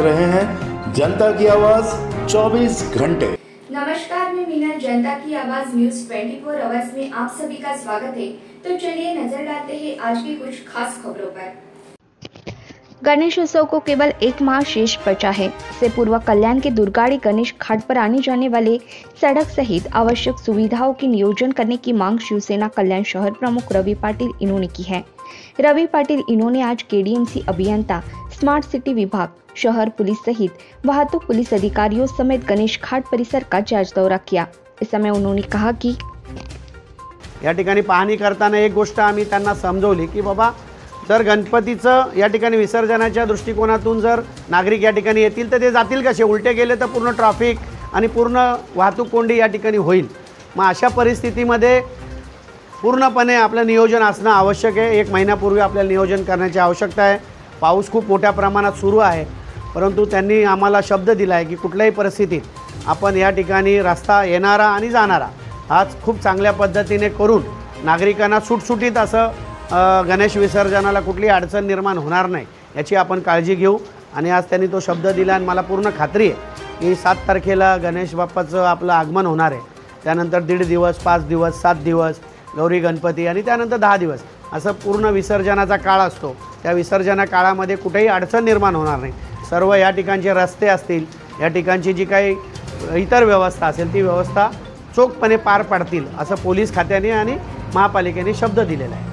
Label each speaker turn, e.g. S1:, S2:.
S1: रहे हैं जनता की आवाज 24 घंटे।
S2: नमस्कार, मैं मीना। जनता की आवाज न्यूज 24 आवर्स में आप सभी का स्वागत है। तो चलिए नजर डालते हैं आज की कुछ खास खबरों पर। गणेश उत्सव को केवल एक माह शेष बचा है। इससे पूर्व कल्याण के दुर्गाड़ी गणेश घाट पर आने जाने वाले सड़क सहित आवश्यक सुविधाओं की नियोजन करने की मांग शिवसेना कल्याण शहर प्रमुख रवि पाटिल इनो ने की है। रवि पाटिल इनो ने आज केडीएमसी अभियंता, स्मार्ट सिटी विभाग, शहर पुलिस सहित वाहतूक पुलिस अधिकारियों समेत गणेश घाट परिसर का जांच दौरा किया। इस समय उन्होंने कहा कि
S3: या ठिकाणी पाहणी करताना एक गोष्ट आम्ही त्यांना समजवली की बाबा, जर गणपतीचं या ठिकाणी विसर्जनाच्या दृष्टिकोनातून जर नागरिक या ठिकाणी येतील तर ते जातील कसे? उलटे गेले तर पूर्ण ट्रॅफिक आणि पूर्ण वाहतूक कोंडी या ठिकाणी होईल। मग अशा परिस्थितीमध्ये पूर्णपणे आपलं नियोजन असणं आवश्यक आहे। एक महिन्यापूर्वी आपल्याला नियोजन करण्याची आवश्यकता आहे। पाऊस खूप मोठ्या प्रमाणात सुरू आहे, परंतु त्यांनी आम्हाला शब्द दिला आहे की कुठल्याही परिस्थितीत आपण या ठिकाणी रस्ता येणारा आणि जाणारा आज खूप चांगल्या पद्धतीने करून नागरिकांना सुटसुटीत असं गणेश विसर्जनाला कुठली अडचण निर्माण होणार नाही याची आपण काळजी घेऊ। आणि आज त्यांनी तो शब्द दिला आणि मला पूर्ण खात्री आहे की 7 तारखेला गणेश बाप्पाचं आपलं आगमन होणार आहे। त्यानंतर 1.5 दिवस, 5 दिवस, 7 दिवस गौरी गणपती आणि त्यानंतर 10 दिवस असं पूर्ण विसर्जनाचा काळ असतो। त्या विसर्जना काळामध्ये कुठेही अडचण निर्माण होणार नाही। सर्व या ठिकाणचे रस्ते असतील, या ठिकाणची जी काही इतर व्यवस्था असेल ती व्यवस्था चोखपणे पार पाडतील असं पोलीस खात्याने आणि महापालिकेने शब्द दिलेला आहे।